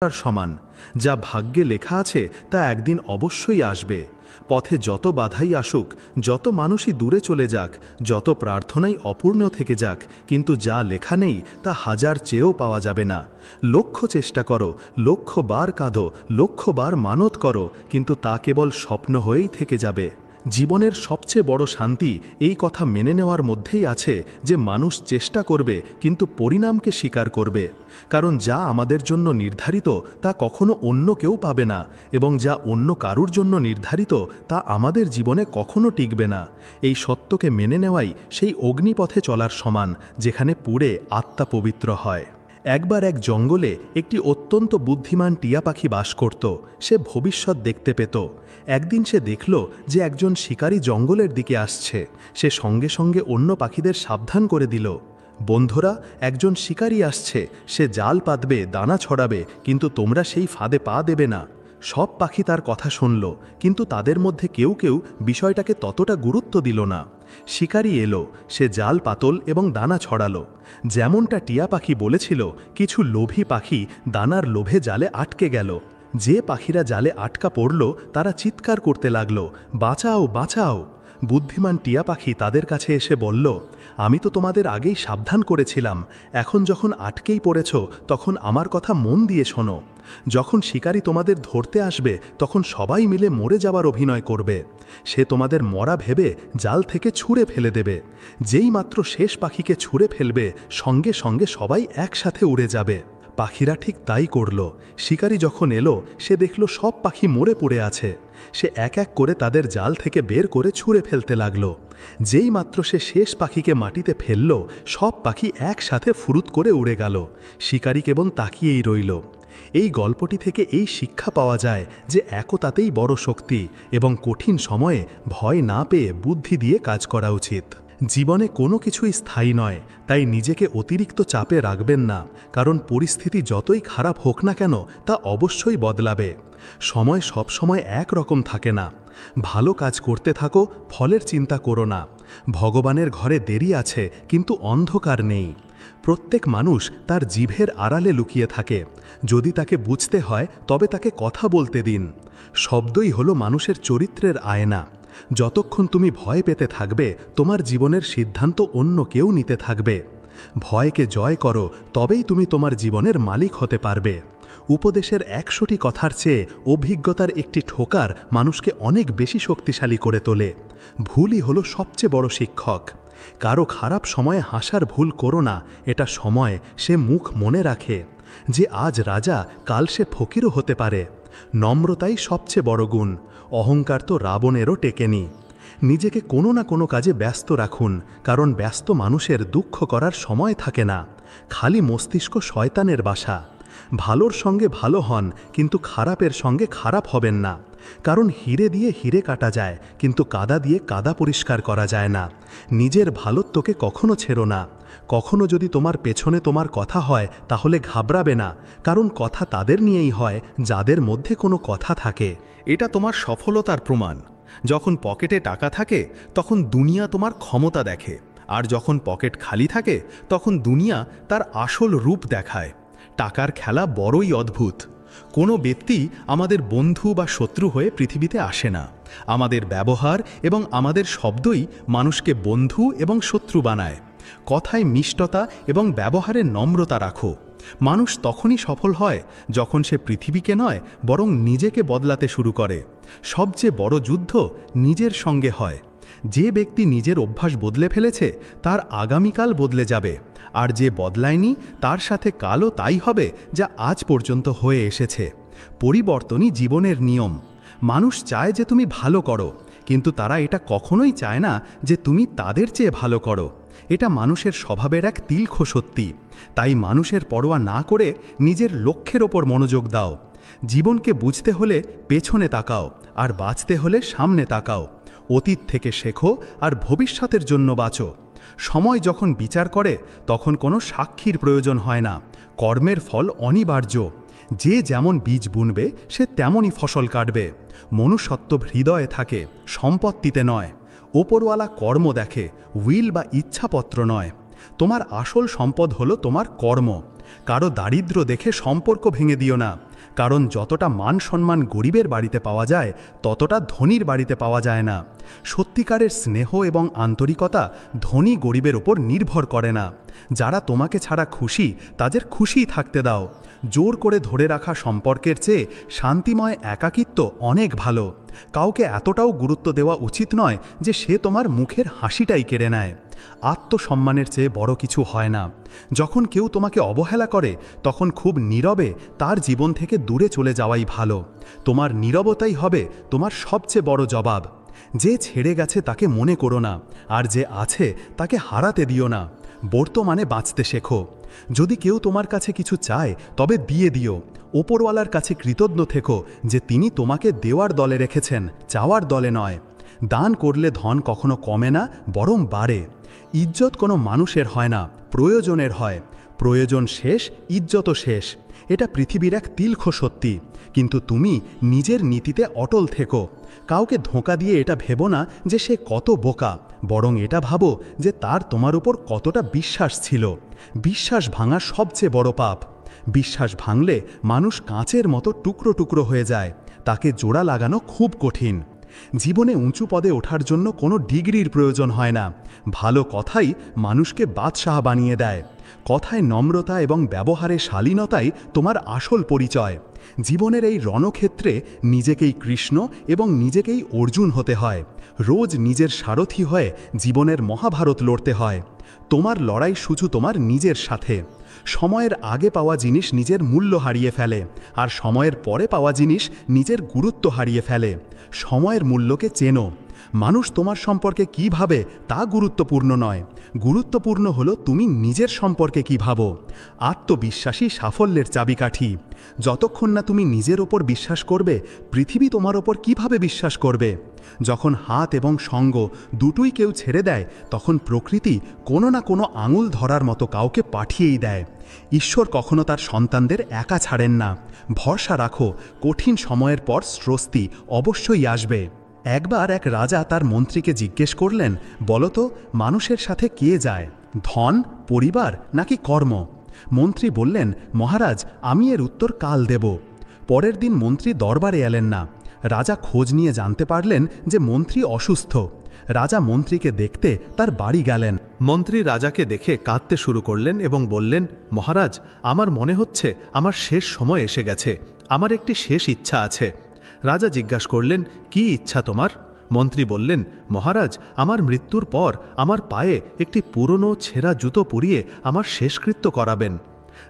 তার সমান। যা ভাগ্যে লেখা আছে তা একদিন অবশ্যই আসবে। পথে যত বাধাই আসুক, যত মানুষই দূরে চলে যাক, যত প্রার্থনাই অপূর্ণ থেকে যাক, কিন্তু যা লেখা নেই তা হাজার চেয়েও পাওয়া যাবে না। লক্ষ চেষ্টা করো, লক্ষ বার কাঁদো, লক্ষ বার মানত করো, কিন্তু তা কেবল স্বপ্ন হয়েই থেকে যাবে। জীবনের সবচেয়ে বড় শান্তি এই কথা মেনে নেওয়ার মধ্যেই আছে যে মানুষ চেষ্টা করবে কিন্তু পরিণামকে স্বীকার করবে। কারণ যা আমাদের জন্য নির্ধারিত তা কখনো অন্য কেউ পাবে না, এবং যা অন্য কারুর জন্য নির্ধারিত তা আমাদের জীবনে কখনো টিকবে না। এই সত্যকে মেনে নেওয়াই সেই অগ্নিপথে চলার সমান, যেখানে পুড়ে আত্মা পবিত্র হয়। একবার এক জঙ্গলে একটি অত্যন্ত বুদ্ধিমান টিয়া পাখি বাস করত। সে ভবিষ্যৎ দেখতে পেত। একদিন সে দেখল যে একজন শিকারী জঙ্গলের দিকে আসছে। সে সঙ্গে সঙ্গে অন্য পাখিদের সাবধান করে দিল, বন্ধুরা, একজন শিকারী আসছে, সে জাল পাতবে, দানা ছড়াবে, কিন্তু তোমরা সেই ফাঁদে পা দেবে না। সব পাখি তার কথা শুনল, কিন্তু তাদের মধ্যে কেউ কেউ বিষয়টাকে ততটা গুরুত্ব দিল না। শিকারী এলো, সে জাল পাতল এবং দানা ছড়ালো। যেমনটা টিয়া পাখি বলেছিল, কিছু লোভী পাখি দানার লোভে জালে আটকে গেল। যে পাখিরা জালে আটকা পড়ল তারা চিৎকার করতে লাগলো, বাঁচাও বাঁচাও। বুদ্ধিমান টিয়া পাখি তাদের কাছে এসে বলল, আমি তো তোমাদের আগেই সাবধান করেছিলাম, এখন যখন আটকেই পড়েছ তখন আমার কথা মন দিয়ে শোনো। যখন শিকারী তোমাদের ধরতে আসবে তখন সবাই মিলে মরে যাবার অভিনয় করবে। সে তোমাদের মরা ভেবে জাল থেকে ছুঁড়ে ফেলে দেবে। যেই মাত্র শেষ পাখিকে ছুঁড়ে ফেলবে সঙ্গে সঙ্গে সবাই একসাথে উড়ে যাবে। পাখিরা ঠিক তাই করল। শিকারী যখন এলো সে দেখল সব পাখি মরে পড়ে আছে। সে এক এক করে তাদের জাল থেকে বের করে ছুঁড়ে ফেলতে লাগলো। যেই মাত্র সে শেষ পাখিকে মাটিতে ফেলল, সব পাখি একসাথে ফুরুত করে উড়ে গেল। শিকারী কেবল তাকিয়েই রইল। এই গল্পটি থেকে এই শিক্ষা পাওয়া যায় যে একতাতেই বড় শক্তি, এবং কঠিন সময়ে ভয় না পেয়ে বুদ্ধি দিয়ে কাজ করা উচিত। জীবনে কোনো কিছুই স্থায়ী নয়, তাই নিজেকে অতিরিক্ত চাপে রাখবেন না, কারণ পরিস্থিতি যতই খারাপ হোক না কেন তা অবশ্যই বদলাবে। সময় সবসময় একরকম থাকে না। ভালো কাজ করতে থাকো, ফলের চিন্তা করো না। ভগবানের ঘরে দেরি আছে কিন্তু অন্ধকার নেই। প্রত্যেক মানুষ তার জিভের আড়ালে লুকিয়ে থাকে। যদি তাকে বুঝতে হয় তবে তাকে কথা বলতে দিন। শব্দই হলো মানুষের চরিত্রের আয়না। যতক্ষণ তুমি ভয় পেতে থাকবে তোমার জীবনের সিদ্ধান্ত অন্য কেউ নিতে থাকবে। ভয়কে জয় করো, তবেই তুমি তোমার জীবনের মালিক হতে পারবে। উপদেশের ১০০টি কথার চেয়ে অভিজ্ঞতার একটি ঠোকার মানুষকে অনেক বেশি শক্তিশালী করে তোলে। ভুলই হলো সবচেয়ে বড় শিক্ষক। কারো খারাপ সময়ে হাসার ভুল করো না, এটা সময়, সে মুখ মনে রাখে। যে আজ রাজা কাল সে ফকিরও হতে পারে। নম্রতাই সবচেয়ে বড় গুণ। অহংকার তো রাবণেরও টেকেনি। নিজেকে কোনো না কোনো কাজে ব্যস্ত রাখুন, কারণ ব্যস্ত মানুষের দুঃখ করার সময় থাকে না। খালি মস্তিষ্ক শয়তানের বাসা। ভালোর সঙ্গে ভালো হন, কিন্তু খারাপের সঙ্গে খারাপ হবেন না। কারণ হিরে দিয়ে হিরে কাটা যায়, কিন্তু কাদা দিয়ে কাদা পরিষ্কার করা যায় না। নিজের ভালোত্বকে কখনো ছেড়ো না। কখনো যদি তোমার পেছনে তোমার কথা হয় তাহলে ঘাবড়াবে না, কারণ কথা তাদের নিয়েই হয় যাদের মধ্যে কোনো কথা থাকে। এটা তোমার সফলতার প্রমাণ। যখন পকেটে টাকা থাকে তখন দুনিয়া তোমার ক্ষমতা দেখে, আর যখন পকেট খালি থাকে তখন দুনিয়া তার আসল রূপ দেখায়। টাকার খেলা বড়ই অদ্ভুত। কোনো ব্যক্তি আমাদের বন্ধু বা শত্রু হয়ে পৃথিবীতে আসে না। আমাদের ব্যবহার এবং আমাদের শব্দই মানুষকে বন্ধু এবং শত্রু বানায়। কথায় মিষ্টতা এবং ব্যবহারে নম্রতা রাখো। মানুষ তখনই সফল হয় যখন সে পৃথিবীকে নয় বরং নিজেকে বদলাতে শুরু করে। সবচেয়ে বড় যুদ্ধ নিজের সঙ্গে হয়। যে ব্যক্তি নিজের অভ্যাস বদলে ফেলেছে তার আগামীকাল বদলে যাবে, আর যে বদলায়নি তার সাথে কালও তাই হবে যা আজ পর্যন্ত হয়ে এসেছে। পরিবর্তনই জীবনের নিয়ম। মানুষ চায় যে তুমি ভালো করো, কিন্তু তারা এটা কখনোই চায় না যে তুমি তাদের চেয়ে ভালো করো। এটা মানুষের স্বভাবের এক তিলখ সত্যি। তাই মানুষের পরোয়া না করে নিজের লক্ষ্যের ওপর মনোযোগ দাও। জীবনকে বুঝতে হলে পেছনে তাকাও, আর বাঁচতে হলে সামনে তাকাও। অতীত থেকে শেখো আর ভবিষ্যতের জন্য বাঁচো। সময় যখন বিচার করে তখন কোনো সাক্ষীর প্রয়োজন হয় না। কর্মের ফল অনিবার্য। যে যেমন বীজ বুনবে সে তেমনই ফসল কাটবে। মনুষ্যত্ব হৃদয়ে থাকে, সম্পত্তিতে নয়। ওপরওয়ালা কর্ম দেখে, উইল বা ইচ্ছাপত্র নয়। তোমার আসল সম্পদ হলো তোমার কর্ম। কারো দারিদ্র্য দেখে সম্পর্ক ভেঙে দিও না। কারণ যতটা মান সম্মান গরিবের বাড়িতে পাওয়া যায় ততটা ধনীর বাড়িতে পাওয়া যায় না। সত্যিকারের স্নেহ এবং আন্তরিকতা ধনী গরিবের ওপর নির্ভর করে না। যারা তোমাকে ছাড়া খুশি তাদের খুশিই থাকতে দাও। জোর করে ধরে রাখা সম্পর্কের চেয়ে শান্তিময় একাকিত্ব অনেক ভালো। কাউকে এতটাও গুরুত্ব দেওয়া উচিত নয় যে সে তোমার মুখের হাসিটাই কেড়ে নেয়। আত্মসম্মানের চেয়ে বড় কিছু হয় না। যখন কেউ তোমাকে অবহেলা করে তখন খুব নীরবে তার জীবন থেকে দূরে চলে যাওয়াই ভালো। তোমার নীরবতাই হবে তোমার সবচেয়ে বড় জবাব। যে ছেড়ে গেছে তাকে মনে করো না, আর যে আছে তাকে হারাতে দিও না। বর্তমানে বাঁচতে শেখো। যদি কেউ তোমার কাছে কিছু চায় তবে দিয়ে দিও। ওপরওয়ালার কাছে কৃতজ্ঞ থেকো যে তিনি তোমাকে দেওয়ার দলে রেখেছেন, চাওয়ার দলে নয়। দান করলে ধন কখনো কমে না, বরং বাড়ে। ইজ্জত কোনো মানুষের হয় না, প্রয়োজনের হয়। প্রয়োজন শেষ, ইজ্জতও শেষ। এটা পৃথিবীর এক তিলখ সত্যি। কিন্তু তুমি নিজের নীতিতে অটল থেকো। কাউকে ধোঁকা দিয়ে এটা ভেবো না যে সে কত বোকা, বরং এটা ভাবো যে তার তোমার উপর কতটা বিশ্বাস ছিল। বিশ্বাস ভাঙা সবচেয়ে বড় পাপ। বিশ্বাস ভাঙলে মানুষ কাঁচের মতো টুকরো টুকরো হয়ে যায়। তাকে জোড়া লাগানো খুব কঠিন। জীবনে উঁচু পদে ওঠার জন্য কোনো ডিগ্রির প্রয়োজন হয় না। ভালো কথাই মানুষকে বাদশাহ বানিয়ে দেয়। কথায় নম্রতা এবং ব্যবহারে শালীনতাই তোমার আসল পরিচয়। জীবনের এই রণক্ষেত্রে নিজেকেই কৃষ্ণ এবং নিজেকেই অর্জুন হতে হয়। রোজ নিজের সারথি হয়ে জীবনের মহাভারত লড়তে হয়। তোমার লড়াই শুধু তোমার নিজের সাথে। সময়ের আগে পাওয়া জিনিস নিজের মূল্য হারিয়ে ফেলে, আর সময়ের পরে পাওয়া জিনিস নিজের গুরুত্ব হারিয়ে ফেলে। সময়ের মূল্যকে চেনো। মানুষ তোমার সম্পর্কে কী ভাবে তা গুরুত্বপূর্ণ নয়। গুরুত্বপূর্ণ হলো তুমি নিজের সম্পর্কে কী ভাবো। আত্মবিশ্বাসী সাফল্যের চাবিকাঠি। যতক্ষণ না তুমি নিজের ওপর বিশ্বাস করবে, পৃথিবী তোমার ওপর কিভাবে বিশ্বাস করবে? যখন হাত এবং সঙ্গ দুটোই কেউ ছেড়ে দেয়, তখন প্রকৃতি কোনো না কোনো আঙুল ধরার মতো কাউকে পাঠিয়েই দেয়। ঈশ্বর কখনো তার সন্তানদের একা ছাড়েন না। ভরসা রাখো, কঠিন সময়ের পর স্বস্তি অবশ্যই আসবে। একবার এক রাজা তার মন্ত্রীকে জিজ্ঞেস করলেন, বলো তো, মানুষের সাথে কে যায়, ধন, পরিবার নাকি কর্ম? মন্ত্রী বললেন, মহারাজ, আমি এর উত্তর কাল দেব। পরের দিন মন্ত্রী দরবারে এলেন না। রাজা খোঁজ নিয়ে জানতে পারলেন যে মন্ত্রী অসুস্থ। রাজা মন্ত্রীকে দেখতে তার বাড়ি গেলেন। মন্ত্রী রাজাকে দেখে কাঁদতে শুরু করলেন এবং বললেন, মহারাজ, আমার মনে হচ্ছে আমার শেষ সময় এসে গেছে। আমার একটি শেষ ইচ্ছা আছে। রাজা জিজ্ঞাসা করলেন, কি ইচ্ছা তোমার? মন্ত্রী বললেন, মহারাজ, আমার মৃত্যুর পর আমার পায়ে একটি পুরনো ছেঁড়া জুতো পরিয়ে আমার শেষকৃত্য করাবেন।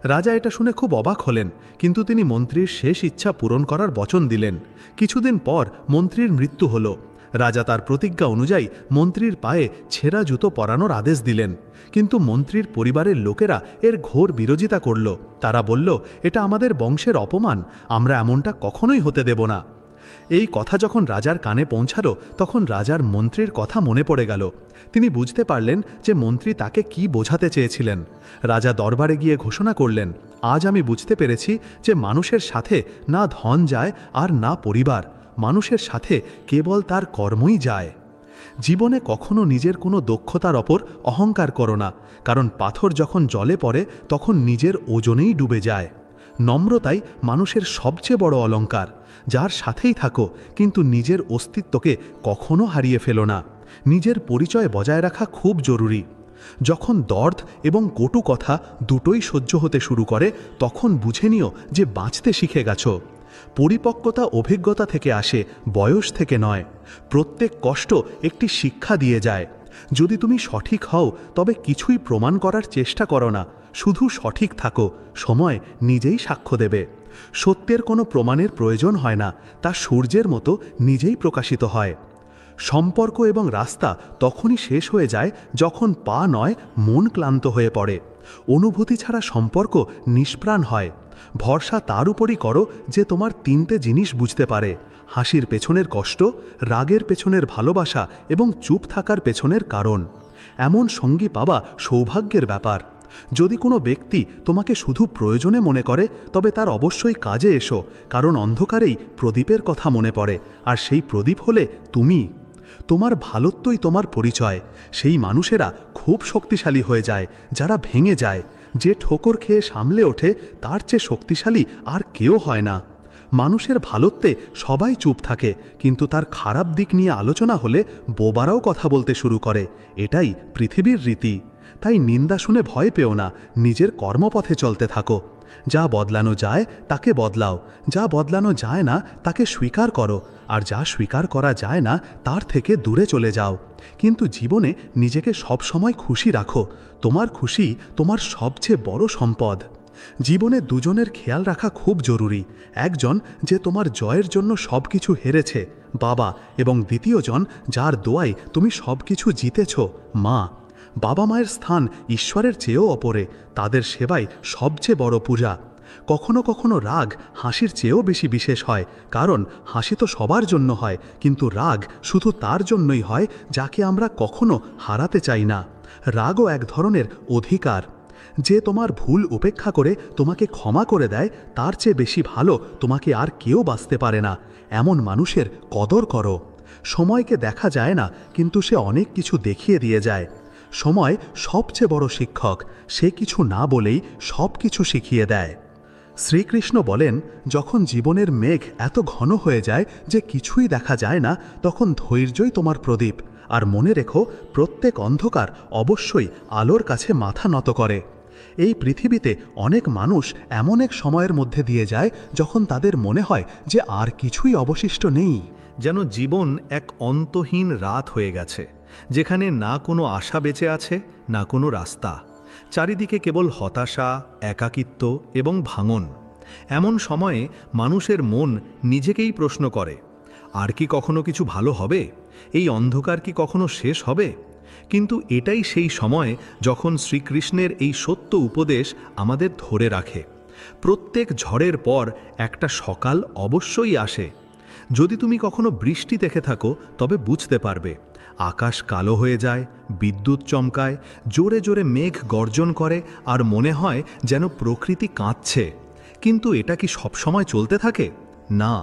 রাজা এটা শুনে খুব অবাক হলেন, কিন্তু তিনি মন্ত্রীর শেষ ইচ্ছা পূরণ করার বচন দিলেন। কিছুদিন পর মন্ত্রীর মৃত্যু হল। রাজা তার প্রতিজ্ঞা অনুযায়ী মন্ত্রীর পায়ে ছেঁড়া জুতো পরানোর আদেশ দিলেন। কিন্তু মন্ত্রীর পরিবারের লোকেরা এর ঘোর বিরোধিতা করল। তারা বলল, এটা আমাদের বংশের অপমান, আমরা এমনটা কখনোই হতে দেব না। এই কথা যখন রাজার কানে পৌঁছালো, তখন রাজার মন্ত্রীর কথা মনে পড়ে গেল। তিনি বুঝতে পারলেন যে মন্ত্রী তাকে কি বোঝাতে চেয়েছিলেন। রাজা দরবারে গিয়ে ঘোষণা করলেন, আজ আমি বুঝতে পেরেছি যে মানুষের সাথে না ধন যায় আর না পরিবার। মানুষের সাথে কেবল তার কর্মই যায়। জীবনে কখনো নিজের কোনো দক্ষতার ওপর অহংকার করো না, কারণ পাথর যখন জলে পড়ে তখন নিজের ওজনেই ডুবে যায়। নম্রতাই মানুষের সবচেয়ে বড় অলংকার। যার সাথেই থাকো, কিন্তু নিজের অস্তিত্বকে কখনো হারিয়ে ফেলো না। নিজের পরিচয় বজায় রাখা খুব জরুরি। যখন দর্দ এবং কটু কথা দুটোই সহ্য হতে শুরু করে, তখন বুঝে নিও যে বাঁচতে শিখে গেছো। পরিপক্কতা অভিজ্ঞতা থেকে আসে, বয়স থেকে নয়। প্রত্যেক কষ্ট একটি শিক্ষা দিয়ে যায়। যদি তুমি সঠিক হও, তবে কিছুই প্রমাণ করার চেষ্টা করো না, শুধু সঠিক থাকো। সময় নিজেই সাক্ষ্য দেবে। সত্যের কোনো প্রমাণের প্রয়োজন হয় না, তা সূর্যের মতো নিজেই প্রকাশিত হয়। সম্পর্ক এবং রাস্তা তখনই শেষ হয়ে যায় যখন পা নয়, মন ক্লান্ত হয়ে পড়ে। অনুভূতি ছাড়া সম্পর্ক নিষ্প্রাণ হয়। ভরসা তার উপরই করো যে তোমার তিনটে জিনিস বুঝতে পারে: হাসির পেছনের কষ্ট, রাগের পেছনের ভালোবাসা এবং চুপ থাকার পেছনের কারণ। এমন সঙ্গী পাওয়া সৌভাগ্যের ব্যাপার। যদি কোনো ব্যক্তি তোমাকে শুধু প্রয়োজনে মনে করে, তবে তার অবশ্যই কাজে এসো, কারণ অন্ধকারেই প্রদীপের কথা মনে পড়ে, আর সেই প্রদীপ হলে তুমি। তোমার ভালোত্বই তোমার পরিচয়। সেই মানুষেরা খুব শক্তিশালী হয়ে যায় যারা ভেঙে যায়। যে ঠোকর খেয়ে সামলে ওঠে তার চেয়ে শক্তিশালী আর কেউ হয় না। মানুষের ভালোত্বে সবাই চুপ থাকে, কিন্তু তার খারাপ দিক নিয়ে আলোচনা হলে বোবারাও কথা বলতে শুরু করে। এটাই পৃথিবীর রীতি। তাই নিন্দা শুনে ভয় পেও না, নিজের কর্মপথে চলতে থাকো। যা বদলানো যায় তাকে বদলাও, যা বদলানো যায় না তাকে স্বীকার করো, আর যা স্বীকার করা যায় না তার থেকে দূরে চলে যাও। কিন্তু জীবনে নিজেকে সবসময় খুশি রাখো। তোমার খুশি তোমার সবচেয়ে বড় সম্পদ। জীবনে দুজনের খেয়াল রাখা খুব জরুরি। একজন যে তোমার জয়ের জন্য সব কিছু হেরেছে, বাবা, এবং দ্বিতীয়জন যার দোয়ায় তুমি সব কিছু জিতেছ, মা। বাবা মায়ের স্থান ঈশ্বরের চেয়েও ওপরে, তাদের সেবাই সবচেয়ে বড় পূজা। কখনো কখনো রাগ হাসির চেয়েও বেশি বিশেষ হয়, কারণ হাসি তো সবার জন্য হয়, কিন্তু রাগ শুধু তার জন্যই হয় যাকে আমরা কখনো হারাতে চাই না। রাগও এক ধরনের অধিকার। যে তোমার ভুল উপেক্ষা করে তোমাকে ক্ষমা করে দেয়, তার চেয়ে বেশি ভালো তোমাকে আর কেউ বাঁচতে পারে না। এমন মানুষের কদর করো। সময়কে দেখা যায় না, কিন্তু সে অনেক কিছু দেখিয়ে দিয়ে যায়। সময় সবচেয়ে বড় শিক্ষক, সে কিছু না বলেই সব কিছু শিখিয়ে দেয়। শ্রীকৃষ্ণ বলেন, যখন জীবনের মেঘ এত ঘন হয়ে যায় যে কিছুই দেখা যায় না, তখন ধৈর্যই তোমার প্রদীপ। আর মনে রেখো, প্রত্যেক অন্ধকার অবশ্যই আলোর কাছে মাথা নত করে। এই পৃথিবীতে অনেক মানুষ এমন এক সময়ের মধ্যে দিয়ে যায় যখন তাদের মনে হয় যে আর কিছুই অবশিষ্ট নেই। যেন জীবন এক অন্তহীন রাত হয়ে গেছে, যেখানে না কোনো আশা বেঁচে আছে, না কোনো রাস্তা। চারিদিকে কেবল হতাশা, একাকিত্ব এবং ভাঙন। এমন সময়ে মানুষের মন নিজেকেই প্রশ্ন করে, আর কি কখনো কিছু ভালো হবে? এই অন্ধকার কি কখনো শেষ হবে? কিন্তু এটাই সেই সময় যখন শ্রীকৃষ্ণের এই সত্য উপদেশ আমাদের ধরে রাখে। প্রত্যেক ঝড়ের পর একটা সকাল অবশ্যই আসে। যদি তুমি কখনো বৃষ্টি দেখে থাকো, তবে বুঝতে পারবে আকাশ কালো হয়ে যায়, বিদ্যুৎ চমকায়, জোরে জোরে মেঘ গর্জন করে, আর মনে হয় যেন প্রকৃতি কাঁদছে। কিন্তু এটা কি সবসময় চলতে থাকে? না,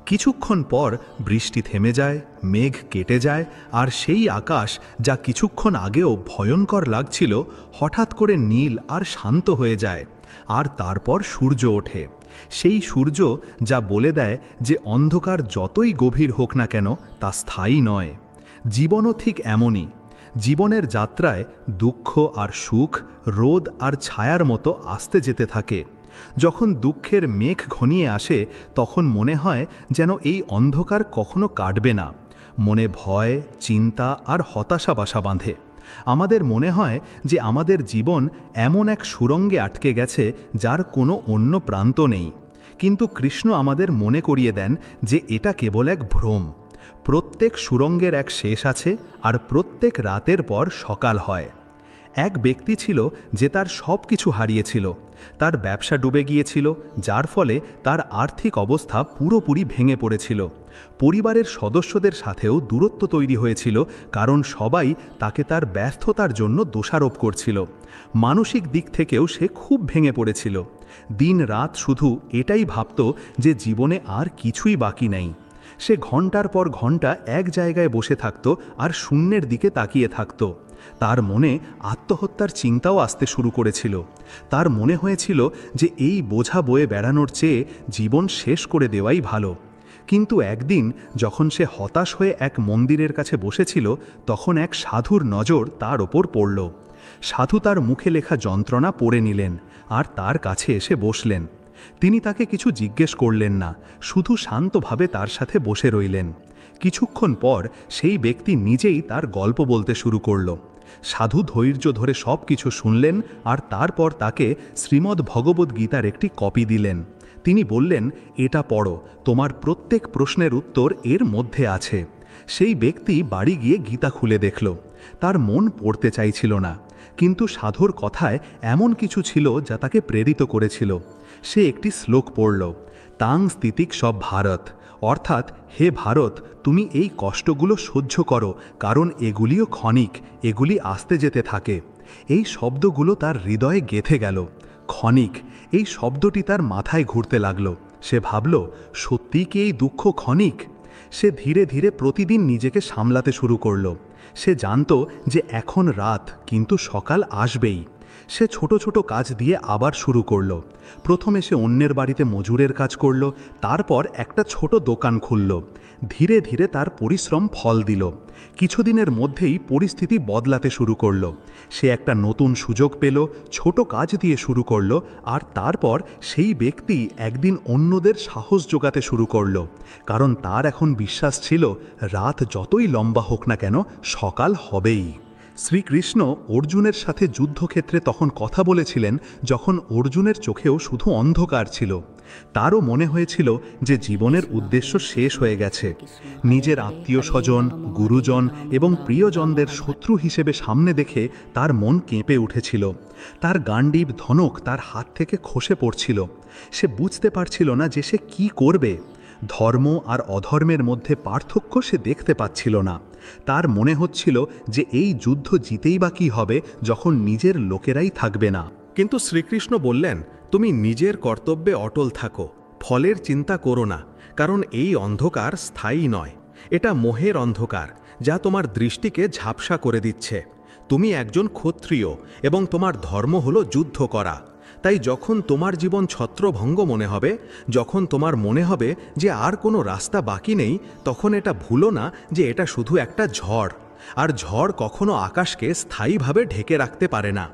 কিছুক্ষণ পর বৃষ্টি থেমে যায়, মেঘ কেটে যায়, আর সেই আকাশ যা কিছুক্ষণ আগেও ভয়ঙ্কর লাগছিল, হঠাৎ করে নীল আর শান্ত হয়ে যায়। আর তারপর সূর্য ওঠে। সেই সূর্য যা বলে দেয় যে অন্ধকার যতই গভীর হোক না কেন, তা স্থায়ী নয়। জীবনও ঠিক এমনই। জীবনের যাত্রায় দুঃখ আর সুখ রোদ আর ছায়ার মতো আসতে যেতে থাকে। যখন দুঃখের মেঘ ঘনিয়ে আসে, তখন মনে হয় যেন এই অন্ধকার কখনো কাটবে না। মনে ভয়, চিন্তা আর হতাশা বাসা বাঁধে। আমাদের মনে হয় যে আমাদের জীবন এমন এক সুড়ঙ্গে আটকে গেছে যার কোনো অন্য প্রান্ত নেই। কিন্তু কৃষ্ণ আমাদের মনে করিয়ে দেন যে এটা কেবল এক ভ্রম। প্রত্যেক সুড়ঙ্গের এক শেষ আছে, আর প্রত্যেক রাতের পর সকাল হয়। এক ব্যক্তি ছিল যে তার সব কিছু হারিয়েছিল। তার ব্যবসা ডুবে গিয়েছিল, যার ফলে তার আর্থিক অবস্থা পুরোপুরি ভেঙে পড়েছিল। পরিবারের সদস্যদের সাথেও দূরত্ব তৈরি হয়েছিল, কারণ সবাই তাকে তার ব্যর্থতার জন্য দোষারোপ করছিল। মানসিক দিক থেকেও সে খুব ভেঙে পড়েছিল। দিন রাত শুধু এটাই ভাবত যে জীবনে আর কিছুই বাকি নেই। সে ঘন্টার পর ঘন্টা এক জায়গায় বসে থাকত আর শূন্যের দিকে তাকিয়ে থাকত। তার মনে আত্মহত্যার চিন্তাও আসতে শুরু করেছিল। তার মনে হয়েছিল যে এই বোঝা বয়ে বেড়ানোর চেয়ে জীবন শেষ করে দেওয়াই ভালো। কিন্তু একদিন যখন সে হতাশ হয়ে এক মন্দিরের কাছে বসেছিল, তখন এক সাধুর নজর তার ওপর পড়ল। সাধু তার মুখে লেখা যন্ত্রণা পড়ে নিলেন আর তার কাছে এসে বসলেন। তিনি তাকে কিছু জিজ্ঞেস করলেন না, শুধু শান্তভাবে তার সাথে বসে রইলেন। কিছুক্ষণ পর সেই ব্যক্তি নিজেই তার গল্প বলতে শুরু করল। সাধু ধৈর্য ধরে সব কিছু শুনলেন আর তারপর তাকে শ্রীমদ্ ভগবদ্ গীতার একটি কপি দিলেন। তিনি বললেন, এটা পড়ো, তোমার প্রত্যেক প্রশ্নের উত্তর এর মধ্যে আছে। সেই ব্যক্তি বাড়ি গিয়ে গীতা খুলে দেখল। তার মন পড়তে চাইছিল না, কিন্তু সাধুর কথায় এমন কিছু ছিল যা তাকে প্রেরিত করেছিল। সে একটি শ্লোক পড়ল, তাং স্থিতিক সব ভারত, অর্থাৎ হে ভারত, তুমি এই কষ্টগুলো সহ্য করো, কারণ এগুলিও ক্ষণিক, এগুলি আসতে যেতে থাকে। এই শব্দগুলো তার হৃদয়ে গেঁথে গেল। ক্ষণিক, এই শব্দটি তার মাথায় ঘুরতে লাগলো। সে ভাবল, সত্যি কি এই দুঃখ ক্ষণিক? সে ধীরে ধীরে প্রতিদিন নিজেকে সামলাতে শুরু করল। সে জানত যে এখন রাত, কিন্তু সকাল আসবেই। সে ছোট ছোট কাজ দিয়ে আবার শুরু করলো। প্রথমে সে অন্যের বাড়িতে মজুরের কাজ করলো, তারপর একটা ছোট দোকান খুলল। ধীরে ধীরে তার পরিশ্রম ফল দিল। কিছুদিনের মধ্যেই পরিস্থিতি বদলাতে শুরু করলো। সে একটা নতুন সুযোগ পেল, ছোট কাজ দিয়ে শুরু করলো, আর তারপর সেই ব্যক্তি একদিন অন্যদের সাহস জোগাতে শুরু করলো। কারণ তার এখন বিশ্বাস ছিল, রাত যতই লম্বা হোক না কেন, সকাল হবেই। শ্রীকৃষ্ণ অর্জুনের সাথে যুদ্ধক্ষেত্রে তখন কথা বলেছিলেন যখন অর্জুনের চোখেও শুধু অন্ধকার ছিল। তারও মনে হয়েছিল যে জীবনের উদ্দেশ্য শেষ হয়ে গেছে। নিজের আত্মীয় স্বজন, গুরুজন এবং প্রিয়জনদের শত্রু হিসেবে সামনে দেখে তার মন কেঁপে উঠেছিল। তার গান্ডীব ধনুক তার হাত থেকে খসে পড়ছিল। সে বুঝতে পারছিল না যে সে কি করবে। ধর্ম আর অধর্মের মধ্যে পার্থক্য সে দেখতে পাচ্ছিল না। তার মনে হচ্ছিল যে এই যুদ্ধ জিতেই বা কী হবে যখন নিজের লোকেরাই থাকবে না। কিন্তু শ্রীকৃষ্ণ বললেন, তুমি নিজের কর্তব্যে অটল থাকো, ফলের চিন্তা করো না, কারণ এই অন্ধকার স্থায়ী নয়। এটা মোহের অন্ধকার, যা তোমার দৃষ্টিকে ঝাপসা করে দিচ্ছে। তুমি একজন ক্ষত্রিয় এবং তোমার ধর্ম হলো যুদ্ধ করা। তাই যখন তোমার জীবন ছত্রভঙ্গ মনে হবে, যখন তোমার মনে হবে যে আর কোনো রাস্তা বাকি নেই, তখন এটা ভুলো না যে এটা শুধু একটা ঝড়, আর ঝড় কখনো আকাশকে স্থায়ীভাবে ঢেকে রাখতে পারে না।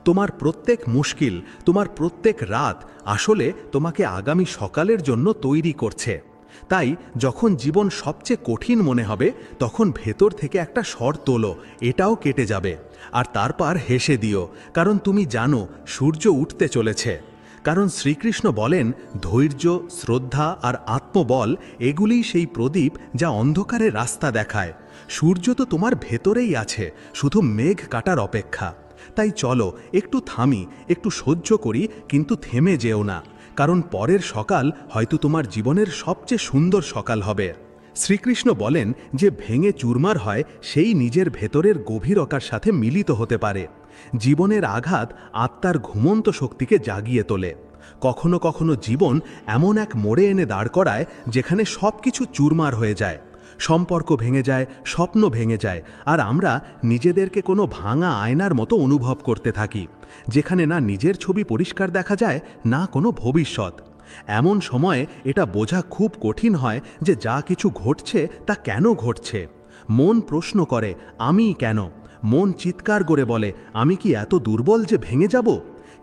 তোমার প্রত্যেক মুশকিল, তোমার প্রত্যেক রাত আসলে তোমাকে আগামী সকালের জন্য তৈরি করছে। তাই যখন জীবন সবচেয়ে কঠিন মনে হবে, তখন ভেতর থেকে একটা স্বর তোলো, এটাও কেটে যাবে, আর তারপর হেসে দিও, কারণ তুমি জানো সূর্য উঠতে চলেছে। কারণ শ্রীকৃষ্ণ বলেন, ধৈর্য, শ্রদ্ধা আর আত্মবল এগুলিই সেই প্রদীপ যা অন্ধকারে রাস্তা দেখায়। সূর্য তো তোমার ভেতরেই আছে, শুধু মেঘ কাটার অপেক্ষা। তাই চলো একটু থামি, একটু সহ্য করি, কিন্তু থেমে যেও না, কারণ পরের সকাল হয়তো তোমার জীবনের সবচেয়ে সুন্দর সকাল হবে। শ্রীকৃষ্ণ বলেন যে ভেঙে চুরমার হয় সেই নিজের ভেতরের গভীরতার সাথে মিলিত হতে পারে। জীবনের আঘাত আত্মার ঘুমন্ত শক্তিকে জাগিয়ে তোলে। কখনো কখনো জীবন এমন এক মোড়ে এনে দাঁড় করায় যেখানে সব কিছু চুরমার হয়ে যায়। সম্পর্ক ভেঙে যায়, স্বপ্ন ভেঙে যায়, আর আমরা নিজেদেরকে কোনো ভাঙা আয়নার মতো অনুভব করতে থাকি, যেখানে না নিজের ছবি পরিষ্কার দেখা যায়, না কোনো ভবিষ্যৎ। এমন সময়ে এটা বোঝা খুব কঠিন হয় যে যা কিছু ঘটছে তা কেন ঘটছে। মন প্রশ্ন করে, আমি কেন? মন চিৎকার করে বলে, আমি কি এত দুর্বল যে ভেঙে যাব?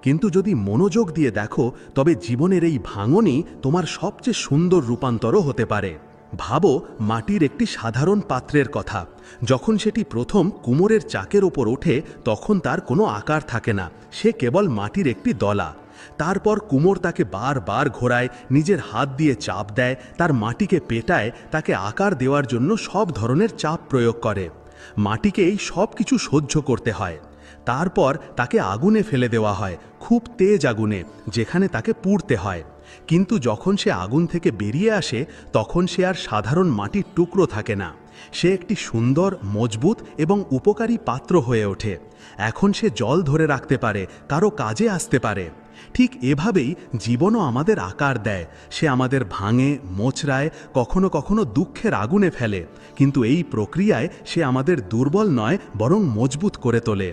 কিন্তু যদি মনোযোগ দিয়ে দেখো, তবে জীবনের এই ভাঙনই তোমার সবচেয়ে সুন্দর রূপান্তরও হতে পারে। ভাবো মাটির একটি সাধারণ পাত্রের কথা। যখন সেটি প্রথম কুমোরের চাকের ওপর ওঠে, তখন তার কোনো আকার থাকে না, সে কেবল মাটির একটি দলা। তারপর কুমোর তাকে বারবার ঘোরায়, নিজের হাত দিয়ে চাপ দেয়, তার মাটিকে পেটায়, তাকে আকার দেওয়ার জন্য সব ধরনের চাপ প্রয়োগ করে। মাটিকে এই সব কিছু সহ্য করতে হয়। তারপর তাকে আগুনে ফেলে দেওয়া হয়, খুব তেজ আগুনে, যেখানে তাকে পুড়তে হয়। কিন্তু যখন সে আগুন থেকে বেরিয়ে আসে, তখন সে আর সাধারণ মাটির টুকরো থাকে না, সে একটি সুন্দর, মজবুত এবং উপকারী পাত্র হয়ে ওঠে। এখন সে জল ধরে রাখতে পারে, কারো কাজে আসতে পারে। ঠিক এভাবেই জীবনও আমাদের আকার দেয়। সে আমাদের ভাঙে, মোচড়ায়, কখনো কখনো দুঃখের আগুনে ফেলে, কিন্তু এই প্রক্রিয়ায় সে আমাদের দুর্বল নয়, বরং মজবুত করে তোলে।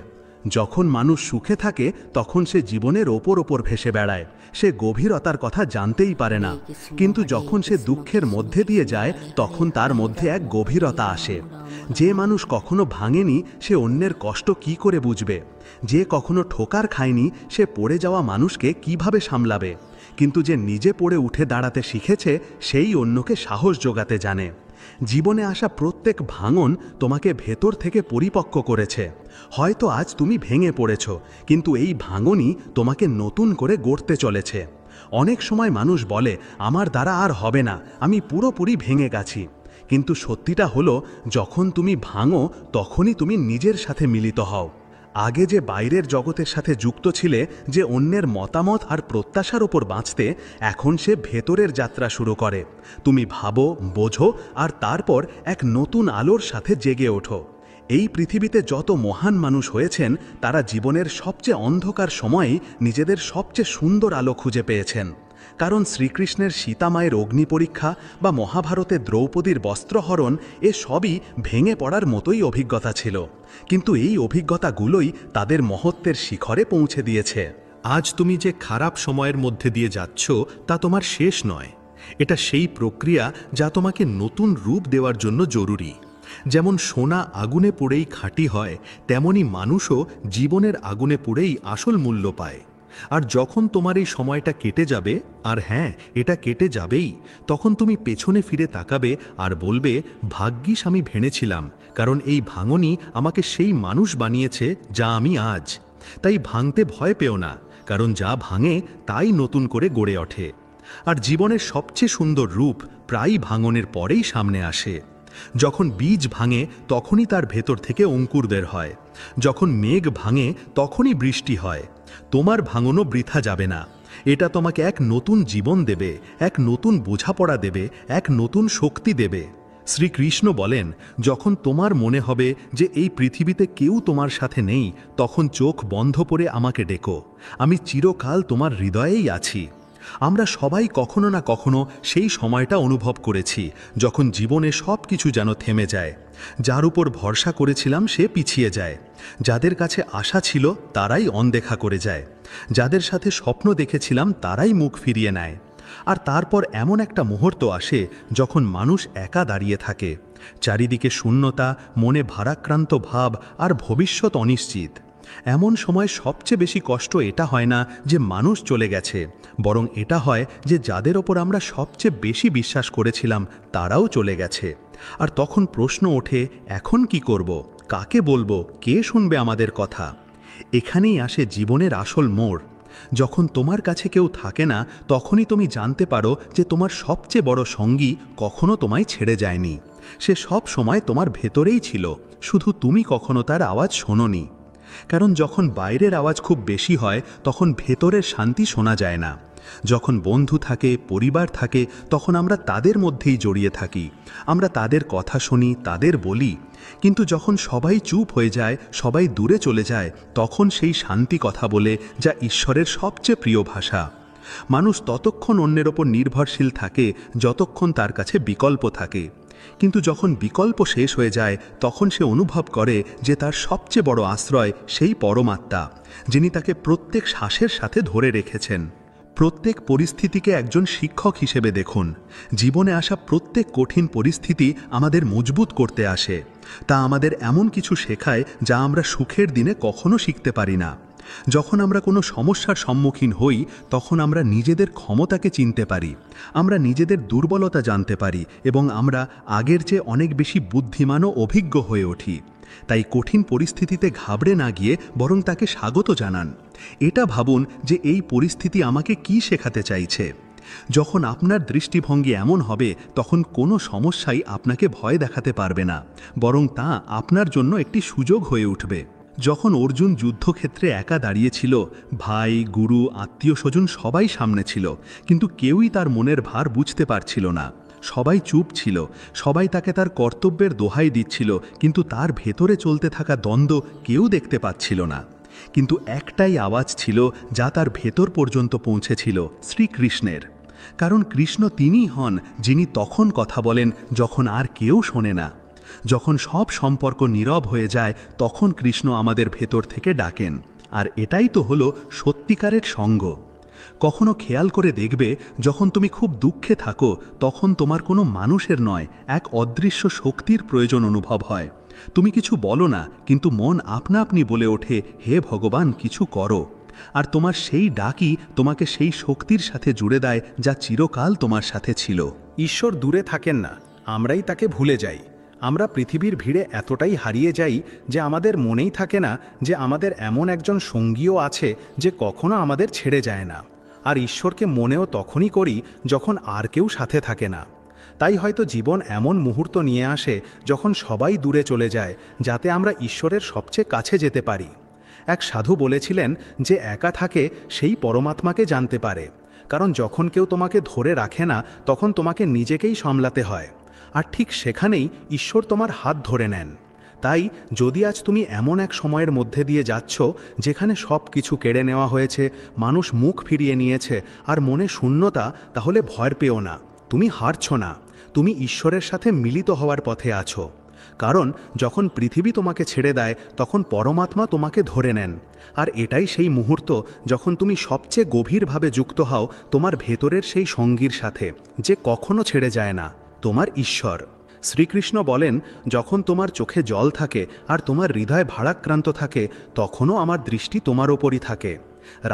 যখন মানুষ সুখে থাকে, তখন সে জীবনের ওপর ভেসে বেড়ায়, সে গভীরতার কথা জানতেই পারে না। কিন্তু যখন সে দুঃখের মধ্যে দিয়ে যায়, তখন তার মধ্যে এক গভীরতা আসে। যে মানুষ কখনো ভাঙেনি, সে অন্যের কষ্ট কি করে বুঝবে? যে কখনো ঠোকার খায়নি, সে পড়ে যাওয়া মানুষকে কিভাবে সামলাবে? কিন্তু যে নিজে পড়ে উঠে দাঁড়াতে শিখেছে, সেই অন্যকে সাহস জোগাতে জানে। জীবনে আসা প্রত্যেক ভাঙন তোমাকে ভেতর থেকে পরিপক্ক করেছে। হয়তো আজ তুমি ভেঙে পড়েছ, কিন্তু এই ভাঙনই তোমাকে নতুন করে গড়তে চলেছে। অনেক সময় মানুষ বলে, আমার দ্বারা আর হবে না, আমি পুরোপুরি ভেঙে গেছি। কিন্তু সত্যিটা হলো, যখন তুমি ভাঙো, তখনই তুমি নিজের সাথে মিলিত হও। আগে যে বাইরের জগতের সাথে যুক্ত ছিলে, যে অন্যের মতামত আর প্রত্যাশার ওপর বাঁচতে, এখন সে ভেতরের যাত্রা শুরু করে। তুমি ভাবো, বোঝো, আর তারপর এক নতুন আলোর সাথে জেগে ওঠো। এই পৃথিবীতে যত মহান মানুষ হয়েছেন, তারা জীবনের সবচেয়ে অন্ধকার সময়েই নিজেদের সবচেয়ে সুন্দর আলো খুঁজে পেয়েছেন। কারণ শ্রীকৃষ্ণের সীতামায়ের অগ্নি পরীক্ষা বা মহাভারতে দ্রৌপদীর বস্ত্রহরণ এ সবই ভেঙে পড়ার মতোই অভিজ্ঞতা ছিল, কিন্তু এই অভিজ্ঞতাগুলোই তাদের মহত্বের শিখরে পৌঁছে দিয়েছে। আজ তুমি যে খারাপ সময়ের মধ্যে দিয়ে যাচ্ছ তা তোমার শেষ নয়। এটা সেই প্রক্রিয়া যা তোমাকে নতুন রূপ দেওয়ার জন্য জরুরি। যেমন সোনা আগুনে পুড়েই খাঁটি হয়, তেমনি মানুষও জীবনের আগুনে পুড়েই আসল মূল্য পায়। আর যখন তোমার এই সময়টা কেটে যাবে, আর হ্যাঁ, এটা কেটে যাবেই, তখন তুমি পেছনে ফিরে তাকাবে আর বলবে, ভাগ্যিস আমি ভেঙেছিলাম, কারণ এই ভাঙনই আমাকে সেই মানুষ বানিয়েছে যা আমি আজ। তাই ভাঙতে ভয় পেও না, কারণ যা ভাঙে তাই নতুন করে গড়ে ওঠে। আর জীবনের সবচেয়ে সুন্দর রূপ প্রায়ই ভাঙনের পরেই সামনে আসে। যখন বীজ ভাঙে তখনই তার ভেতর থেকে অঙ্কুর বের হয়। যখন মেঘ ভাঙে তখনই বৃষ্টি হয়। তোমার ভাঙনও বৃথা যাবে না। এটা তোমাকে এক নতুন জীবন দেবে, এক নতুন বোঝাপড়া দেবে, এক নতুন শক্তি দেবে। শ্রীকৃষ্ণ বলেন, যখন তোমার মনে হবে যে এই পৃথিবীতে কেউ তোমার সাথে নেই, তখন চোখ বন্ধ করে আমাকে ডেকো। আমি চিরকাল তোমার হৃদয়েই আছি। আমরা সবাই কখনো না কখনো সেই সময়টা অনুভব করেছি, যখন জীবনে সব কিছু যেন থেমে যায়। যার উপর ভরসা করেছিলাম সে পিছিয়ে যায়, যাদের কাছে আশা ছিল তারাই অনদেখা করে যায়, যাদের সাথে স্বপ্ন দেখেছিলাম তারাই মুখ ফিরিয়ে নেয়। আর তারপর এমন একটা মুহূর্ত আসে যখন মানুষ একা দাঁড়িয়ে থাকে, চারিদিকে শূন্যতা, মনে ভারাক্রান্ত ভাব আর ভবিষ্যৎ অনিশ্চিত। এমন সময় সবচেয়ে বেশি কষ্ট এটা হয় না যে মানুষ চলে গেছে, বরং এটা হয় যে যাদের ওপর আমরা সবচেয়ে বেশি বিশ্বাস করেছিলাম তারাও চলে গেছে। আর তখন প্রশ্ন ওঠে, এখন কি করব, কাকে বলবো, কে শুনবে আমাদের কথা? এখানেই আসে জীবনের আসল মোড়। যখন তোমার কাছে কেউ থাকে না, তখনই তুমি জানতে পারো যে তোমার সবচেয়ে বড় সঙ্গী কখনো তোমায় ছেড়ে যায়নি। সে সব সময় তোমার ভেতরেই ছিল, শুধু তুমি কখনো তার আওয়াজ শোনোনি। কারণ যখন বাইরের আওয়াজ খুব বেশি হয় তখন ভেতরের শান্তি শোনা যায় না। যখন বন্ধু থাকে, পরিবার থাকে, তখন আমরা তাদের মধ্যেই জড়িয়ে থাকি। আমরা তাদের কথা শুনি, তাদের বলি। কিন্তু যখন সবাই চুপ হয়ে যায়, সবাই দূরে চলে যায়, তখন সেই শান্তি কথা বলে, যা ঈশ্বরের সবচেয়ে প্রিয় ভাষা। মানুষ ততক্ষণ অন্যের ওপর নির্ভরশীল থাকে যতক্ষণ তার কাছে বিকল্প থাকে। কিন্তু যখন বিকল্প শেষ হয়ে যায়, তখন সে অনুভব করে যে তার সবচেয়ে বড় আশ্রয় সেই পরমাত্মা, যিনি তাকে প্রত্যেক শ্বাসের সাথে ধরে রেখেছেন। প্রত্যেক পরিস্থিতিকে একজন শিক্ষক হিসেবে দেখুন। জীবনে আসা প্রত্যেক কঠিন পরিস্থিতি আমাদের মজবুত করতে আসে। তা আমাদের এমন কিছু শেখায় যা আমরা সুখের দিনে কখনো শিখতে পারি না। যখন আমরা কোনো সমস্যার সম্মুখীন হই, তখন আমরা নিজেদের ক্ষমতাকে চিনতে পারি, আমরা নিজেদের দুর্বলতা জানতে পারি, এবং আমরা আগের চেয়ে অনেক বেশি বুদ্ধিমান ও অভিজ্ঞ হয়ে উঠি। তাই কঠিন পরিস্থিতিতে ঘাবড়ে না গিয়ে বরং তাকে স্বাগত জানান। এটা ভাবুন যে এই পরিস্থিতি আমাকে কি শেখাতে চাইছে। যখন আপনার দৃষ্টিভঙ্গি এমন হবে, তখন কোনো সমস্যাই আপনাকে ভয় দেখাতে পারবে না, বরং তা আপনার জন্য একটি সুযোগ হয়ে উঠবে। যখন অর্জুন যুদ্ধক্ষেত্রে একা দাঁড়িয়েছিল, ভাই, গুরু, আত্মীয় স্বজন সবাই সামনে ছিল, কিন্তু কেউই তার মনের ভার বুঝতে পারছিল না। সবাই চুপ ছিল, সবাই তাকে তার কর্তব্যের দোহাই দিচ্ছিল, কিন্তু তার ভেতরে চলতে থাকা দ্বন্দ্ব কেউ দেখতে পাচ্ছিল না। কিন্তু একটাই আওয়াজ ছিল যা তার ভেতর পর্যন্ত পৌঁছেছিল, শ্রীকৃষ্ণের। কারণ কৃষ্ণ তিনিই হন যিনি তখন কথা বলেন যখন আর কেউ শোনে না। যখন সব সম্পর্ক নীরব হয়ে যায়, তখন কৃষ্ণ আমাদের ভেতর থেকে ডাকেন। আর এটাই তো হলো সত্যিকারের সঙ্গ। কখনো খেয়াল করে দেখবে, যখন তুমি খুব দুঃখে থাকো, তখন তোমার কোনো মানুষের নয়, এক অদৃশ্য শক্তির প্রয়োজন অনুভব হয়। তুমি কিছু বলো না, কিন্তু মন আপনা আপনি বলে ওঠে, হে ভগবান, কিছু করো। আর তোমার সেই ডাকই তোমাকে সেই শক্তির সাথে জুড়ে দেয় যা চিরকাল তোমার সাথে ছিল। ঈশ্বর দূরে থাকেন না, আমরাই তাকে ভুলে যাই। আমরা পৃথিবীর ভিড়ে এতটাই হারিয়ে যাই যে আমাদের মনেই থাকে না যে আমাদের এমন একজন সঙ্গীও আছে যে কখনো আমাদের ছেড়ে যায় না। আর ঈশ্বরকে মনেও তখনই করি যখন আর কেউ সাথে থাকে না। তাই হয়তো জীবন এমন মুহূর্ত নিয়ে আসে যখন সবাই দূরে চলে যায়, যাতে আমরা ঈশ্বরের সবচেয়ে কাছে যেতে পারি। এক সাধু বলেছিলেন যে একা থাকে সেই পরমাত্মাকে জানতে পারে, কারণ যখন কেউ তোমাকে ধরে রাখে না, তখন তোমাকে নিজেকেই সামলাতে হয়। আর ঠিক সেখানেই ঈশ্বর তোমার হাত ধরে নেন। তাই যদি আজ তুমি এমন এক সময়ের মধ্যে দিয়ে যাচ্ছ যেখানে সব কিছু কেড়ে নেওয়া হয়েছে, মানুষ মুখ ফিরিয়ে নিয়েছে আর মনে শূন্যতা, তাহলে ভয় পেও না, তুমি হারছ না, তুমি ঈশ্বরের সাথে মিলিত হওয়ার পথে আছো। কারণ যখন পৃথিবী তোমাকে ছেড়ে দেয় তখন পরমাত্মা তোমাকে ধরে নেন। আর এটাই সেই মুহূর্ত যখন তুমি সবচেয়ে গভীরভাবে যুক্ত হও তোমার ভেতরের সেই সঙ্গীর সাথে, যে কখনো ছেড়ে যায় না, তোমার ঈশ্বর। শ্রীকৃষ্ণ বলেন, যখন তোমার চোখে জল থাকে আর তোমার হৃদয় ভারাক্রান্ত থাকে, তখনও আমার দৃষ্টি তোমার ওপরই থাকে।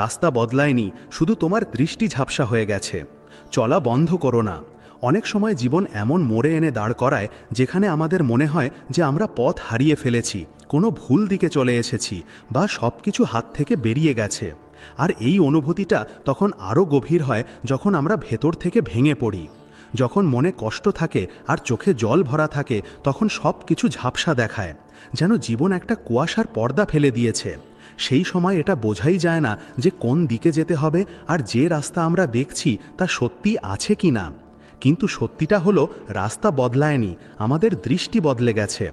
রাস্তা বদলায়নি, শুধু তোমার দৃষ্টি ঝাপসা হয়ে গেছে। চলা বন্ধ করো না। অনেক সময় জীবন এমন মোড়ে এনে দাঁড় করায় যেখানে আমাদের মনে হয় যে আমরা পথ হারিয়ে ফেলেছি, কোনো ভুল দিকে চলে এসেছি, বা সব কিছু হাত থেকে বেরিয়ে গেছে। আর এই অনুভূতিটা তখন আরও গভীর হয় যখন আমরা ভেতর থেকে ভেঙে পড়ি। যখন মনে কষ্ট থাকে আর চোখে জল ভরা থাকে, তখন সব কিছু ঝাপসা দেখায়, যেন জীবন একটা কুয়াশার পর্দা ফেলে দিয়েছে। সেই সময় এটা বোঝাই যায় না যে কোন দিকে যেতে হবে আর যে রাস্তা আমরা দেখছি তা সত্যি আছে কি না। কিন্তু সত্যিটা হলো, রাস্তা বদলায়নি, আমাদের দৃষ্টি বদলে গেছে।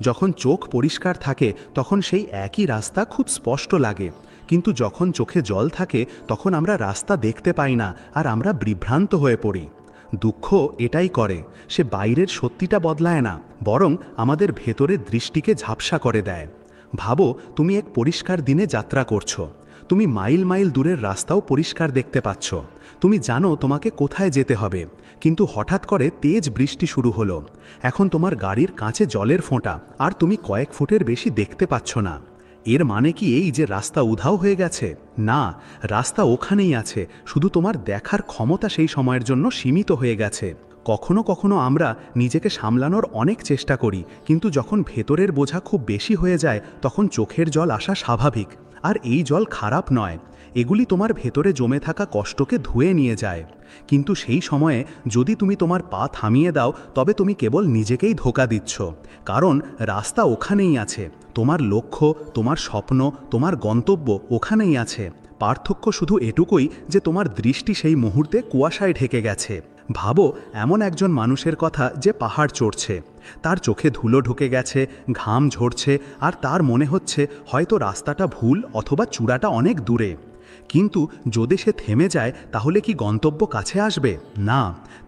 যখন চোখ পরিষ্কার থাকে তখন সেই একই রাস্তা খুব স্পষ্ট লাগে, কিন্তু যখন চোখে জল থাকে তখন আমরা রাস্তা দেখতে পাই না আর আমরা বিভ্রান্ত হয়ে পড়ি। দুঃখ এটাই করে, সে বাইরের সত্যিটা বদলায় না, বরং আমাদের ভেতরের দৃষ্টিকে ঝাপসা করে দেয়। ভাবো, তুমি এক পরিষ্কার দিনে যাত্রা করছো, তুমি মাইল মাইল দূরের রাস্তাও পরিষ্কার দেখতে পাচ্ছ, তুমি জানো তোমাকে কোথায় যেতে হবে, কিন্তু হঠাৎ করে তেজ বৃষ্টি শুরু হলো। এখন তোমার গাড়ির কাঁচে জলের ফোঁটা আর তুমি কয়েক ফুটের বেশি দেখতে পাচ্ছ না। এর মানে কি এই যে রাস্তা উধাও হয়ে গেছে? না, রাস্তা ওখানেই আছে, শুধু তোমার দেখার ক্ষমতা সেই সময়ের জন্য সীমিত হয়ে গেছে। কখনো কখনো আমরা নিজেকে সামলানোর অনেক চেষ্টা করি, কিন্তু যখন ভেতরের বোঝা খুব বেশি হয়ে যায় তখন চোখের জল আসা স্বাভাবিক। আর এই জল খারাপ নয়, এগুলি তোমার ভেতরে জমে থাকা কষ্টকে ধুয়ে নিয়ে যায়। কিন্তু সেই সময়ে যদি তুমি তোমার পা থামিয়ে দাও, তবে তুমি কেবল নিজেকেই ধোঁকা দিচ্ছ। কারণ রাস্তা ওখানেই আছে, তোমার লক্ষ্য, তোমার স্বপ্ন, তোমার গন্তব্য ওখানেই আছে। পার্থক্য শুধু এটুকুই যে তোমার দৃষ্টি সেই মুহূর্তে কুয়াশায় ঢেকে গেছে। ভাবো এমন একজন মানুষের কথা যে পাহাড় চড়ছে, তার চোখে ধুলো ঢুকে গেছে, ঘাম ঝরছে, আর তার মনে হচ্ছে হয়তো রাস্তাটা ভুল অথবা চূড়াটা অনেক দূরে। কিন্তু যদি সে থেমে যায় তাহলে কি গন্তব্য কাছে আসবে? না,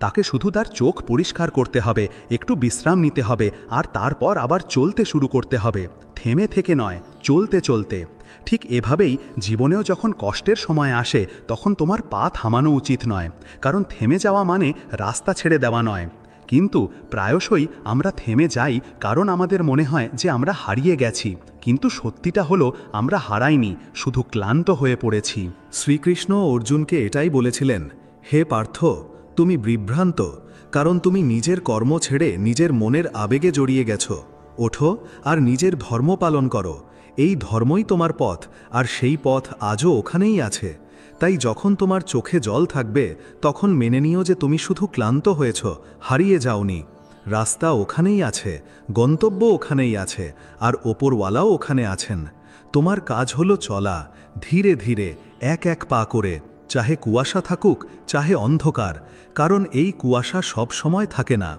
তাকে শুধু তার চোখ পরিষ্কার করতে হবে, একটু বিশ্রাম নিতে হবে, আর তারপর আবার চলতে শুরু করতে হবে, থেমে থেকে নয়, চলতে চলতে। ঠিক এভাবেই জীবনেও যখন কষ্টের সময় আসে তখন তোমার পা থামানো উচিত নয়, কারণ থেমে যাওয়া মানে রাস্তা ছেড়ে দেওয়া নয়। কিন্তু প্রায়শই আমরা থেমে যাই কারণ আমাদের মনে হয় যে আমরা হারিয়ে গেছি, কিন্তু সত্যিটা হলো আমরা হারাইনি, শুধু ক্লান্ত হয়ে পড়েছি। শ্রীকৃষ্ণ অর্জুনকে এটাই বলেছিলেন, হে পার্থ, তুমি বিভ্রান্ত, কারণ তুমি নিজের কর্ম ছেড়ে নিজের মনের আবেগে জড়িয়ে গেছো। ওঠো আর নিজের ধর্ম পালন করো, এই ধর্মই তোমার পথ, আর সেই পথ আজও ওখানেই আছে। তাই যখন তোমার চোখে জল থাকবে তখন মেনে নিও যে তুমি শুধু ক্লান্ত হয়েছ, হারিয়ে যাওনি। রাস্তা ওখানেই আছে, গন্তব্য ওখানেই আছে, আর ওপরওয়ালাও ওখানে আছেন। তোমার কাজ হলো চলা, ধীরে ধীরে, এক এক পা করে, চাহে কুয়াশা থাকুক, চাহে অন্ধকার, কারণ এই কুয়াশা সব সময় থাকে না।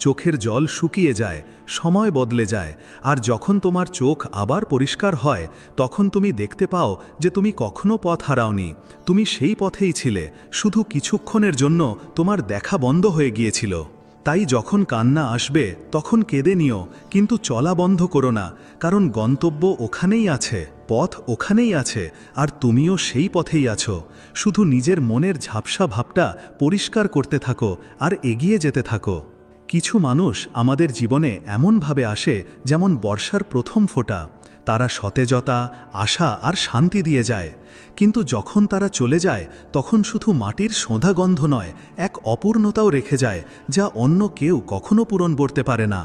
চোখের জল শুকিয়ে যায়, সময় বদলে যায়, আর যখন তোমার চোখ আবার পরিষ্কার হয় তখন তুমি দেখতে পাও যে তুমি কখনো পথ হারাওনি, তুমি সেই পথেই ছিলে, শুধু কিছুক্ষণের জন্য তোমার দেখা বন্ধ হয়ে গিয়েছিল। তাই যখন কান্না আসবে তখন কেঁদে নিও, কিন্তু চলা বন্ধ করো না, কারণ গন্তব্য ওখানেই আছে, পথ ওখানেই আছে, আর তুমিও সেই পথেই আছো। শুধু নিজের মনের ঝাপসা ভাবটা পরিষ্কার করতে থাকো আর এগিয়ে যেতে থাকো। কিছু মানুষ আমাদের জীবনে এমনভাবে আসে যেমন বর্ষার প্রথম ফোঁটা, তারা সতেজতা, আশা আর শান্তি দিয়ে যায়, কিন্তু যখন তারা চলে যায় তখন শুধু মাটির সোঁধা গন্ধ নয়, এক অপূর্ণতাও রেখে যায় যা অন্য কেউ কখনো পূরণ করতে পারে না।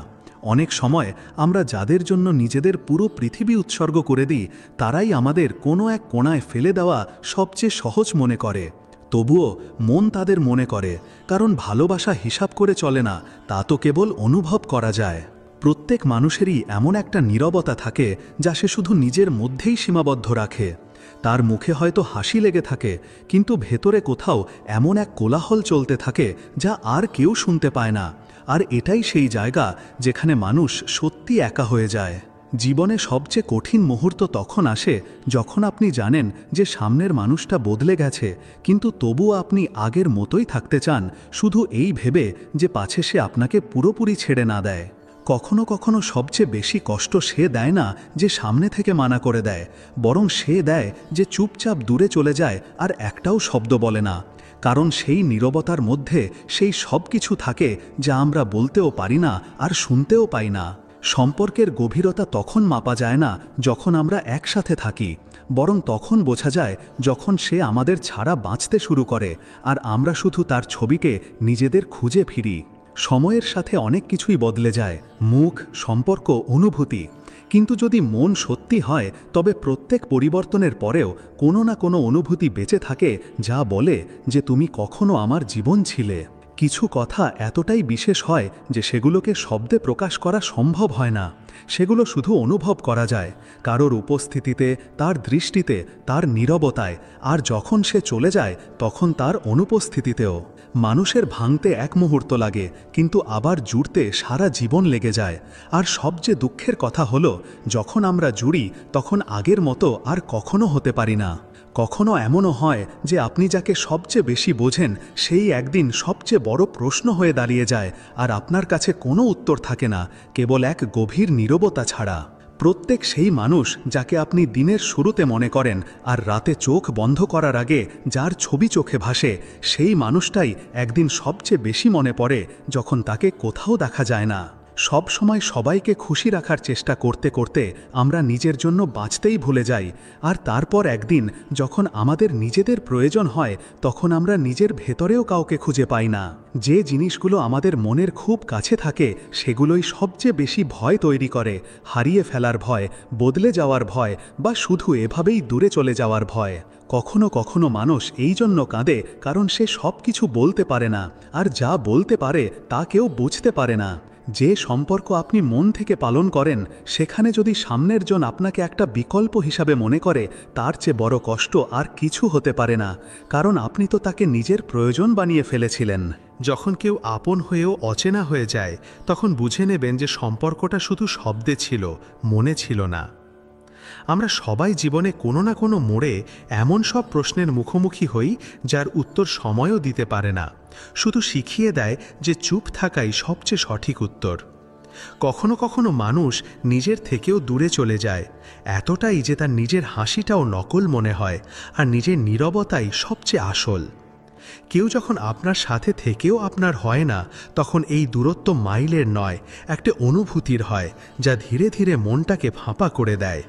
অনেক সময় আমরা যাদের জন্য নিজেদের পুরো পৃথিবী উৎসর্গ করে দিই, তারাই আমাদের কোনো এক কোণায় ফেলে দেওয়া সবচেয়ে সহজ মনে করে। তবুও মন তাদের মনে করে, কারণ ভালোবাসা হিসাব করে চলে না, তা তো কেবল অনুভব করা যায়। প্রত্যেক মানুষেরই এমন একটা নীরবতা থাকে যা সে শুধু নিজের মধ্যেই সীমাবদ্ধ রাখে। তার মুখে হয়তো হাসি লেগে থাকে, কিন্তু ভেতরে কোথাও এমন এক কোলাহল চলতে থাকে যা আর কেউ শুনতে পায় না। আর এটাই সেই জায়গা যেখানে মানুষ সত্যি একা হয়ে যায়। জীবনে সবচেয়ে কঠিন মুহূর্ত তখন আসে যখন আপনি জানেন যে সামনের মানুষটা বদলে গেছে, কিন্তু তবুও আপনি আগের মতোই থাকতে চান, শুধু এই ভেবে যে পাছে সে আপনাকে পুরোপুরি ছেড়ে না দেয়। কখনো কখনো সবচেয়ে বেশি কষ্ট সে দেয় না যে সামনে থেকে মানা করে দেয়, বরং সে দেয় যে চুপচাপ দূরে চলে যায় আর একটাও শব্দ বলে না। কারণ সেই নীরবতার মধ্যে সেই সব কিছু থাকে যা আমরা বলতেও পারি না আর শুনতেও পাই না। সম্পর্কের গভীরতা তখন মাপা যায় না যখন আমরা একসাথে থাকি, বরং তখন বোঝা যায় যখন সে আমাদের ছাড়া বাঁচতে শুরু করে আর আমরা শুধু তার ছবিকে নিজেদের খুঁজে ফিরি। সময়ের সাথে অনেক কিছুই বদলে যায়, মুখ, সম্পর্ক, অনুভূতি। কিন্তু যদি মন সত্যি হয় তবে প্রত্যেক পরিবর্তনের পরেও কোনো না কোনো অনুভূতি বেঁচে থাকে যা বলে যে তুমি কখনো আমার জীবন ছিলে। কিছু কথা এতটাই বিশেষ হয় যে সেগুলোকে শব্দে প্রকাশ করা সম্ভব হয় না, সেগুলো শুধু অনুভব করা যায়, কারোর উপস্থিতিতে, তার দৃষ্টিতে, তার নীরবতায়, আর যখন সে চলে যায় তখন তার অনুপস্থিতিতেও। মানুষের ভাঙতে এক মুহূর্ত লাগে, কিন্তু আবার জুড়তে সারা জীবন লেগে যায়। আর সবচেয়ে দুঃখের কথা হলো, যখন আমরা জুড়ি তখন আগের মতো আর কখনো হতে পারি না। কখনো এমনও হয় যে আপনি যাকে সবচেয়ে বেশি বোঝেন সেই একদিন সবচেয়ে বড় প্রশ্ন হয়ে দাঁড়িয়ে যায়, আর আপনার কাছে কোনো উত্তর থাকে না, কেবল এক গভীর নীরবতা ছাড়া। প্রত্যেক সেই মানুষ যাকে আপনি দিনের শুরুতে মনে করেন আর রাতে চোখ বন্ধ করার আগে যার ছবি চোখে ভাসে, সেই মানুষটাই একদিন সবচেয়ে বেশি মনে পড়ে যখন তাকে কোথাও দেখা যায় না। সব সময় সবাইকে খুশি রাখার চেষ্টা করতে করতে আমরা নিজের জন্য বাঁচতেই ভুলে যাই, আর তারপর একদিন যখন আমাদের নিজেদের প্রয়োজন হয় তখন আমরা নিজের ভেতরেও কাউকে খুঁজে পাই না। যে জিনিসগুলো আমাদের মনের খুব কাছে থাকে সেগুলোই সবচেয়ে বেশি ভয় তৈরি করে, হারিয়ে ফেলার ভয়, বদলে যাওয়ার ভয়, বা শুধু এভাবেই দূরে চলে যাওয়ার ভয়। কখনো কখনো মানুষ এই জন্য কাঁদে কারণ সে সব কিছু বলতে পারে না, আর যা বলতে পারে তা কেউ বুঝতে পারে না। যে সম্পর্ক আপনি মন থেকে পালন করেন সেখানে যদি সামনের জন আপনাকে একটা বিকল্প হিসাবে মনে করে, তার চেয়ে বড় কষ্ট আর কিছু হতে পারে না, কারণ আপনি তো তাকে নিজের প্রয়োজন বানিয়ে ফেলেছিলেন। যখন কেউ আপন হয়েও অচেনা হয়ে যায় তখন বুঝে নেবেন যে সম্পর্কটা শুধু শব্দে ছিল, মনে ছিল না। আমরা সবাই জীবনে কোনো না কোনো মোড়ে এমন সব প্রশ্নের মুখোমুখি হই যার উত্তর সময়ও দিতে পারে না, শুধু শিখিয়ে দেয় যে চুপ থাকাই সবচেয়ে সঠিক উত্তর। কখনো কখনো মানুষ নিজের থেকেও দূরে চলে যায়, এতটাই যে তার নিজের হাসিটাও নকল মনে হয়, আর নিজের নীরবতাই সবচেয়ে আসল। কেউ যখন আপনার সাথে থেকেও আপনার হয় না, তখন এই দূরত্ব মাইলের নয়, একটা অনুভূতির হয় যা ধীরে ধীরে মনটাকে ফাঁপা করে দেয়।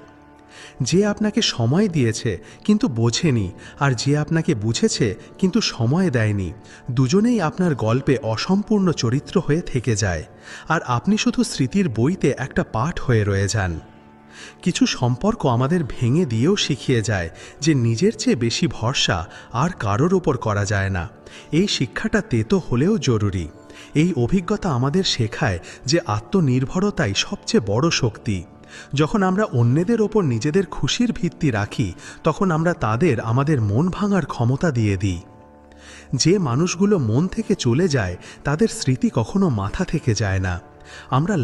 যে আপনাকে সময় দিয়েছে কিন্তু বোঝেনি, আর যে আপনাকে বুঝেছে কিন্তু সময় দেয়নি, দুজনেই আপনার গল্পে অসম্পূর্ণ চরিত্র হয়ে থেকে যায়, আর আপনি শুধু স্মৃতির বইতে একটা পাঠ হয়ে রয়ে যান। কিছু সম্পর্ক আমাদের ভেঙে দিয়েও শিখিয়ে যায় যে নিজের চেয়ে বেশি ভরসা আর কারোর ওপর করা যায় না। এই শিক্ষাটা তেতো হলেও জরুরি। এই অভিজ্ঞতা আমাদের শেখায় যে আত্মনির্ভরতাই সবচেয়ে বড় শক্তি। যখন আমরা অন্যদের ওপর নিজেদের খুশির ভিত্তি রাখি তখন আমরা তাদের আমাদের মন ভাঙার ক্ষমতা দিয়ে দিই। যে মানুষগুলো মন থেকে চলে যায় তাদের স্মৃতি কখনো মাথা থেকে যায় না। আমরা